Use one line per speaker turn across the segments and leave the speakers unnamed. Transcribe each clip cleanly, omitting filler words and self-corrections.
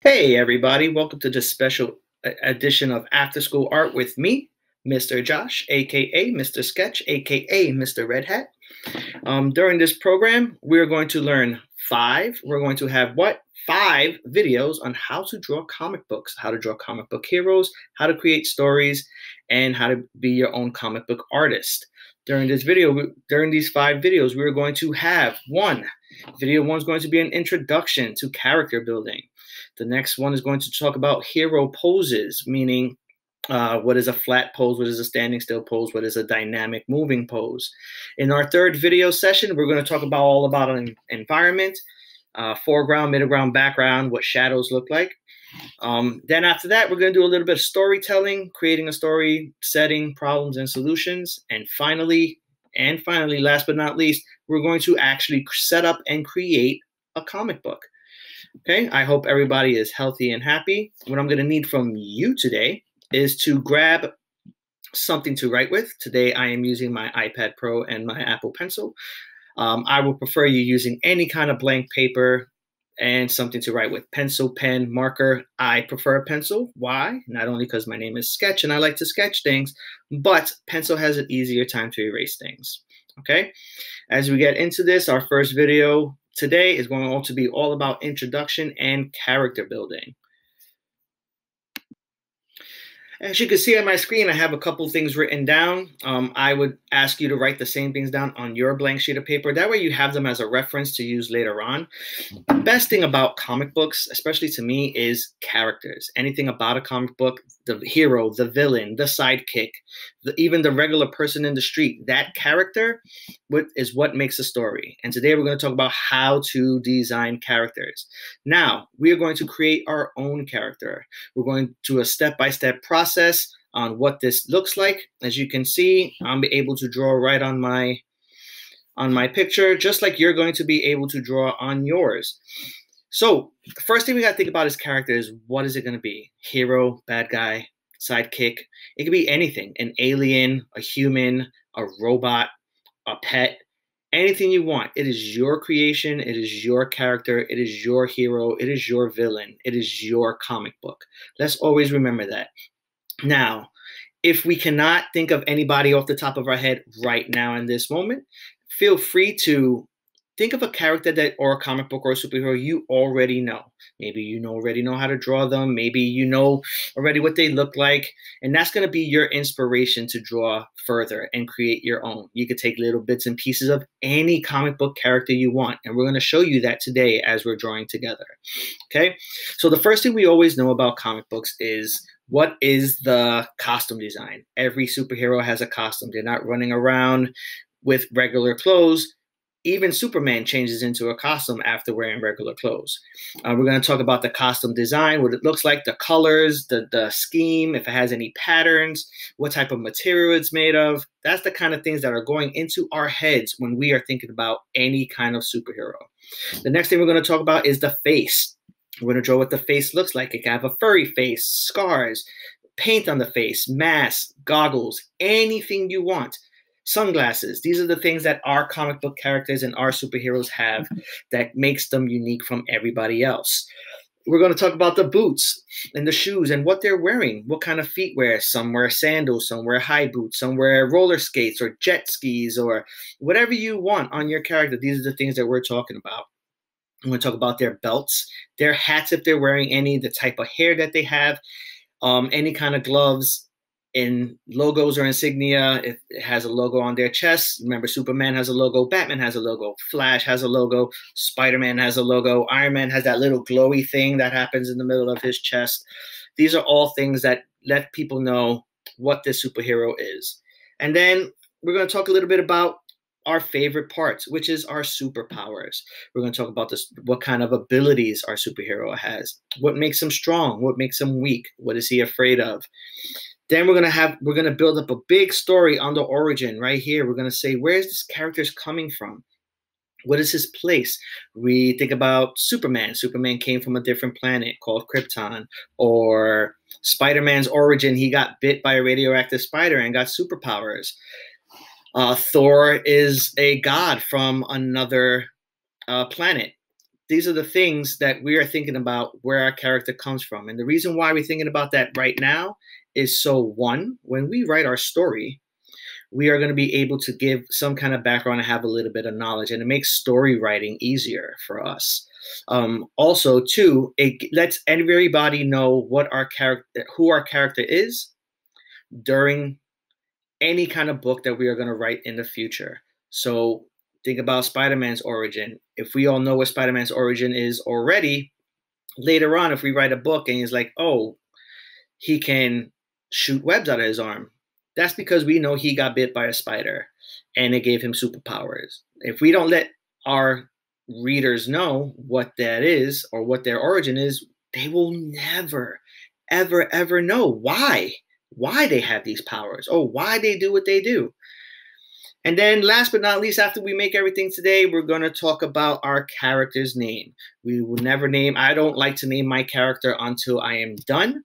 Hey everybody, welcome to this special edition of After School Art with me, Mr. Josh, aka Mr. Sketch, aka Mr. Red Hat. During this program, we're going to learn we're going to have what? 5 videos on how to draw comic books, how to draw comic book heroes, how to create stories, and how to be your own comic book artist. During these 5 videos, we're going to have Video 1 is going to be an introduction to character building. The next one is going to talk about hero poses, meaning what is a flat pose, what is a standing still pose, what is a dynamic moving pose. In our third video session, we're going to talk about all about an environment, foreground, middle ground, background, what shadows look like. Then after that, we're going to do a little bit of storytelling, creating a story, setting, problems, and solutions. And finally, last but not least, we're going to actually set up and create a comic book. Okay, I hope everybody is healthy and happy. What I'm going to need from you today is to grab something to write with. Today, I am using my iPad Pro and my Apple Pencil. I would prefer you using any kind of blank paper and something to write with. Pencil, pen, marker. I prefer a pencil. Why? Not only because my name is Sketch and I like to sketch things, but pencil has an easier time to erase things. Okay, as we get into this, our first video today is going to be all about introduction and character building. As you can see on my screen, I have a couple things written down. I would ask you to write the same things down on your blank sheet of paper. That way you have them as a reference to use later on. The best thing about comic books, especially to me, is characters. Anything about a comic book, the hero, the villain, the sidekick, even the regular person in the street, that character is what makes a story. And today we're going to talk about how to design characters. Now, we are going to create our own character. We're going to a step-by-step process on what this looks like. As you can see, I'm able to draw right on my picture, just like you're going to be able to draw on yours. So the first thing we got to think about is characters. What is it going to be? Hero, bad guy, sidekick. It could be anything, an alien, a human, a robot, a pet, anything you want. It is your creation. It is your character. It is your hero. It is your villain. It is your comic book. Let's always remember that. Now, if we cannot think of anybody off the top of our head right now in this moment, feel free to think of a character or a comic book or a superhero you already know. Maybe you already know how to draw them. Maybe you know already what they look like. And that's going to be your inspiration to draw further and create your own. You could take little bits and pieces of any comic book character you want. And we're going to show you that today as we're drawing together. Okay? So the first thing we always know about comic books is what is the costume design. Every superhero has a costume. They're not running around with regular clothes. Even Superman changes into a costume after wearing regular clothes. We're going to talk about the costume design, what it looks like, the colors, the scheme, if it has any patterns, what type of material it's made of. That's the kind of things that are going into our heads when we are thinking about any kind of superhero. The next thing we're going to talk about is the face. We're going to draw what the face looks like. It can have a furry face, scars, paint on the face, mask, goggles, anything you want. Sunglasses. These are the things that our comic book characters and our superheroes have that makes them unique from everybody else. We're going to talk about the boots and the shoes and what they're wearing, what kind of feet wear. Some wear sandals, some wear high boots, some wear roller skates or jet skis or whatever you want on your character. These are the things that we're talking about. I'm going to talk about their belts, their hats if they're wearing any, the type of hair that they have, any kind of gloves, in logos or insignia. If it has a logo on their chest. Remember, Superman has a logo, Batman has a logo, Flash has a logo, Spider-Man has a logo, Iron Man has that little glowy thing that happens in the middle of his chest. These are all things that let people know what this superhero is. And then we're going to talk a little bit about our favorite parts, which is our superpowers. We're going to talk about this, what kind of abilities our superhero has, what makes him strong, what makes him weak, what is he afraid of. Then we're going to build up a big story on the origin right here. We're going to say, where is this character's coming from? What is his place? We think about Superman. Superman came from a different planet called Krypton. Or Spider-Man's origin, he got bit by a radioactive spider and got superpowers. Thor is a god from another planet. these are the things that we are thinking about where our character comes from. And the reason why we're thinking about that right now is so, one, when we write our story, we are going to be able to give some kind of background and have a little bit of knowledge, and it makes story writing easier for us. Also, two, it lets everybody know what our character, who our character is during any kind of book that we are going to write in the future. So think about Spider-Man's origin. If we all know what Spider-Man's origin is already, later on, if we write a book and he's like, oh, he can shoot webs out of his arm, that's because we know he got bit by a spider and it gave him superpowers. If we don't let our readers know what that is or what their origin is, they will never, ever, ever know why they have these powers or why they do what they do. And then last but not least, after we make everything today, we're going to talk about our character's name. We will never name, I don't like to name my character until I am done,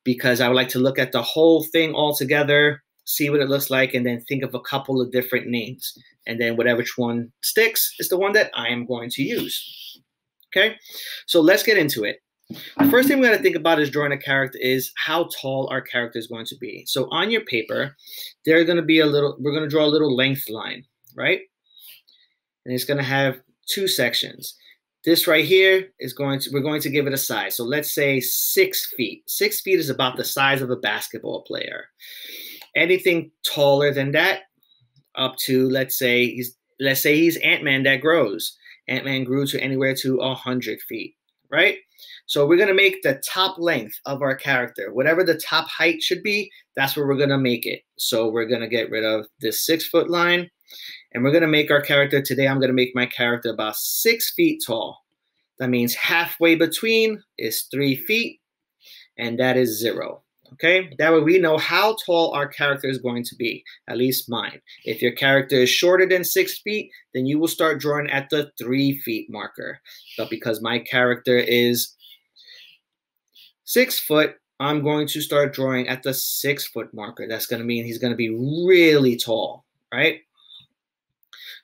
because I would like to look at the whole thing all together, see what it looks like, and then think of a couple of different names. And then whatever one sticks is the one that I am going to use. Okay, so let's get into it. The first thing we got to think about is drawing a character is how tall our character is going to be. So on your paper, there's going to be we're going to draw a little length line, right? And it's going to have two sections. This right here is we're going to give it a size. So let's say 6 feet. 6 feet is about the size of a basketball player. Anything taller than that, up to, let's say he's Ant-Man that grows. Ant-Man grew to anywhere to 100 feet, right? So we're going to make the top length of our character. Whatever the top height should be, that's where we're going to make it. So we're going to get rid of this 6 foot line. And we're going to make our character, today I'm going to make my character about 6 feet tall. That means halfway between is 3 feet, and that is 0. Okay, that way we know how tall our character is going to be, at least mine. If your character is shorter than 6 feet, then you will start drawing at the 3 feet marker. But because my character is 6 foot, I'm going to start drawing at the 6 foot marker. That's going to mean he's going to be really tall, right?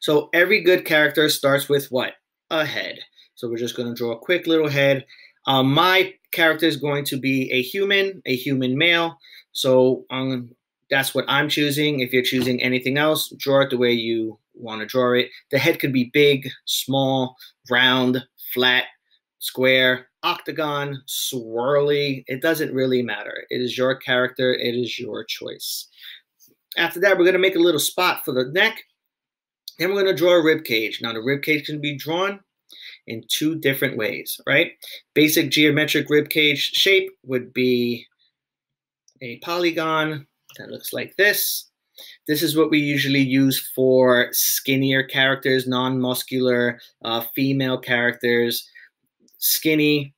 So every good character starts with what? A head. So we're just going to draw a quick little head. My character is going to be a human male. So that's what I'm choosing. If you're choosing anything else, draw it the way you want to draw it. The head could be big, small, round, flat, square, octagon, swirly. It doesn't really matter. It is your character. It is your choice. After that, we're going to make a little spot for the neck. Then we're going to draw a rib cage. Now, the rib cage can be drawn in 2 different ways, right? Basic geometric rib cage shape would be a polygon that looks like this. This is what we usually use for skinnier characters, non-muscular female characters. Skinny,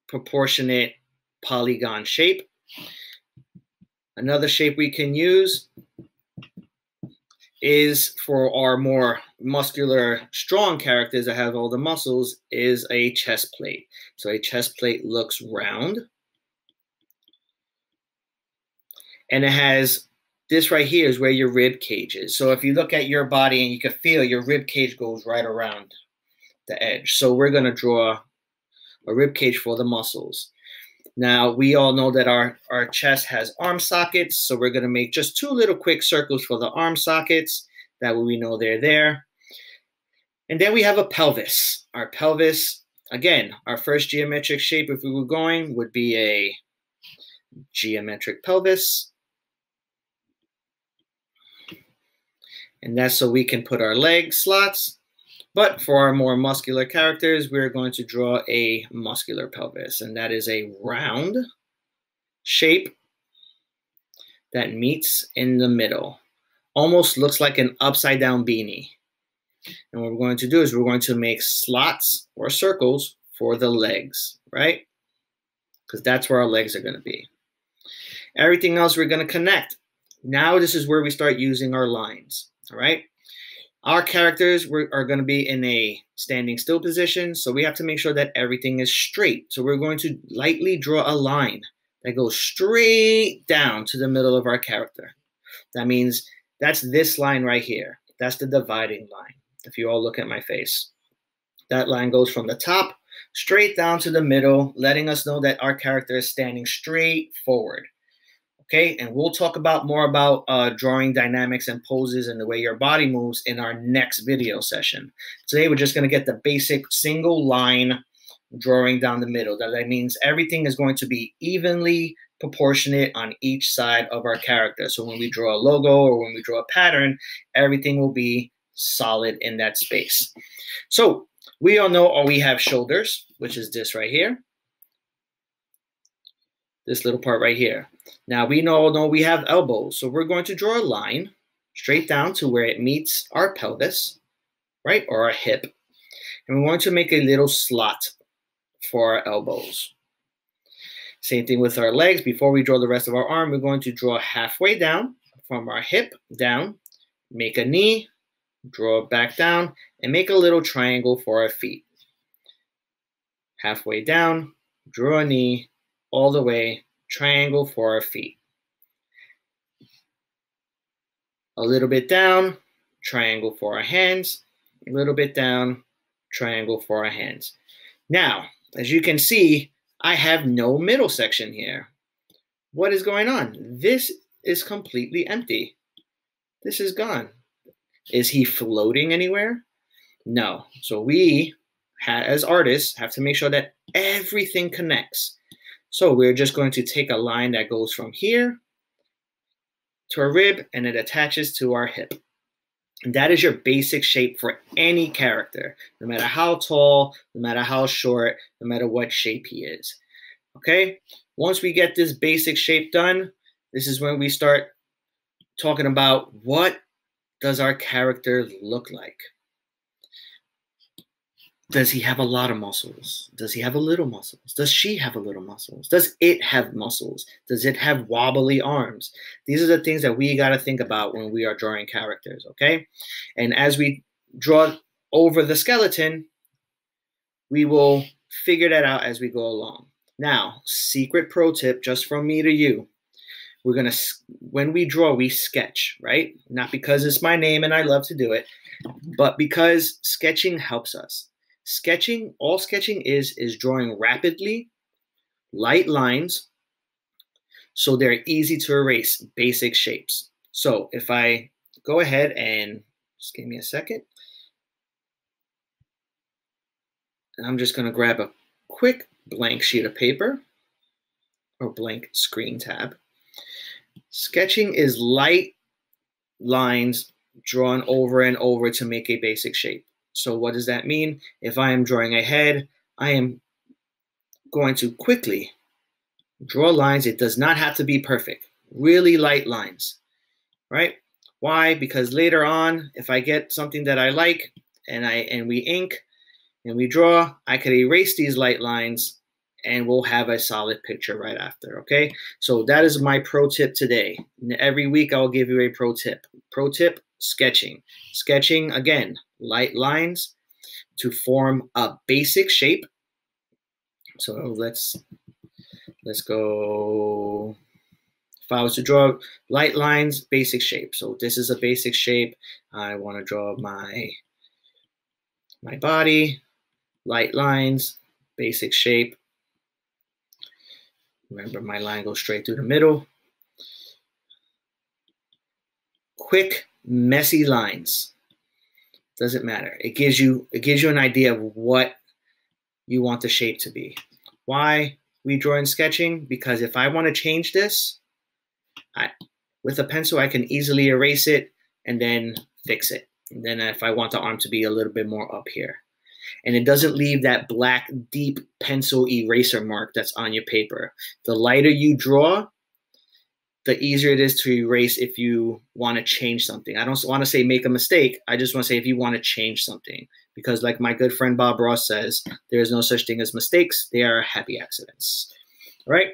proportionate polygon shape. Another shape we can use is for our more muscular, strong characters that have all the muscles is a chest plate. So a chest plate looks round. And it has this right here is where your rib cage is. So if you look at your body and you can feel your rib cage goes right around the edge. So we're going to draw a rib cage for the muscles. Now, we all know that our chest has arm sockets, so we're going to make just 2 little quick circles for the arm sockets. That way we know they're there. And then we have a pelvis. Our pelvis, again, our first geometric shape, if we were going, would be a geometric pelvis. And that's so we can put our leg slots. But for our more muscular characters, we're going to draw a muscular pelvis. And that is a round shape that meets in the middle. Almost looks like an upside down beanie. And what we're going to do is we're going to make slots or circles for the legs, right? Because that's where our legs are going to be. Everything else we're going to connect. Now this is where we start using our lines, all right? Our characters are going to be in a standing still position, so we have to make sure that everything is straight. So we're going to lightly draw a line that goes straight down to the middle of our character. That means that's this line right here. That's the dividing line, if you all look at my face. That line goes from the top straight down to the middle, letting us know that our character is standing straight forward. Okay, and we'll talk about more about drawing dynamics and poses and the way your body moves in our next video session. Today, we're just going to get the basic single line drawing down the middle. That means everything is going to be evenly proportionate on each side of our character. So when we draw a logo or when we draw a pattern, everything will be solid in that space. So we all know we have shoulders, which is this right here. This little part right here. Now we know we have elbows, so we're going to draw a line straight down to where it meets our pelvis, right, or our hip. And we want to make a little slot for our elbows. Same thing with our legs. Before we draw the rest of our arm, we're going to draw halfway down from our hip down, make a knee, draw it back down, and make a little triangle for our feet. Halfway down, draw a knee, all the way, triangle for our feet. A little bit down, triangle for our hands, a little bit down, triangle for our hands. Now, as you can see, I have no middle section here. What is going on? This is completely empty. This is gone. Is he floating anywhere? No. So we, as artists, have to make sure that everything connects. So we're just going to take a line that goes from here to our rib and it attaches to our hip. And that is your basic shape for any character, no matter how tall, no matter how short, no matter what shape he is. Okay? Once we get this basic shape done, this is when we start talking about what does our character look like. Does he have a lot of muscles? Does he have a little muscles? Does she have a little muscles? Does it have muscles? Does it have wobbly arms? These are the things that we got to think about when we are drawing characters, okay? And as we draw over the skeleton, we will figure that out as we go along. Now, secret pro tip just from me to you. We're going to, when we draw, we sketch, right? Not because it's my name and I love to do it, but because sketching helps us. Sketching, all sketching is drawing rapidly, light lines, so they're easy to erase, basic shapes. So if I go ahead and, just give me a second, and I'm just going to grab a quick blank sheet of paper, or blank screen tab. Sketching is light lines drawn over and over to make a basic shape. So what does that mean? If I am drawing a head, I am going to quickly draw lines. It does not have to be perfect. Really light lines, right? Why? Because later on, if I get something that I like and we ink and we draw, I could erase these light lines and we'll have a solid picture right after, okay? So that is my pro tip today. Every week I'll give you a pro tip. Pro tip, sketching. Sketching, again, light lines to form a basic shape. So let's go. If I was to draw light lines, basic shape. So this is a basic shape. I want to draw my body, light lines, basic shape. Remember, my line goes straight through the middle. Quick, messy lines. Doesn't matter. It gives you an idea of what you want the shape to be. Why we draw in sketching? Because if I want to change this, with a pencil, I can easily erase it and then fix it. And then if I want the arm to be a little bit more up here. And it doesn't leave that black, deep pencil eraser mark that's on your paper. The lighter you draw, the easier it is to erase if you want to change something. I don't want to say make a mistake. I just want to say if you want to change something. Because like my good friend Bob Ross says, there is no such thing as mistakes. They are happy accidents. All right?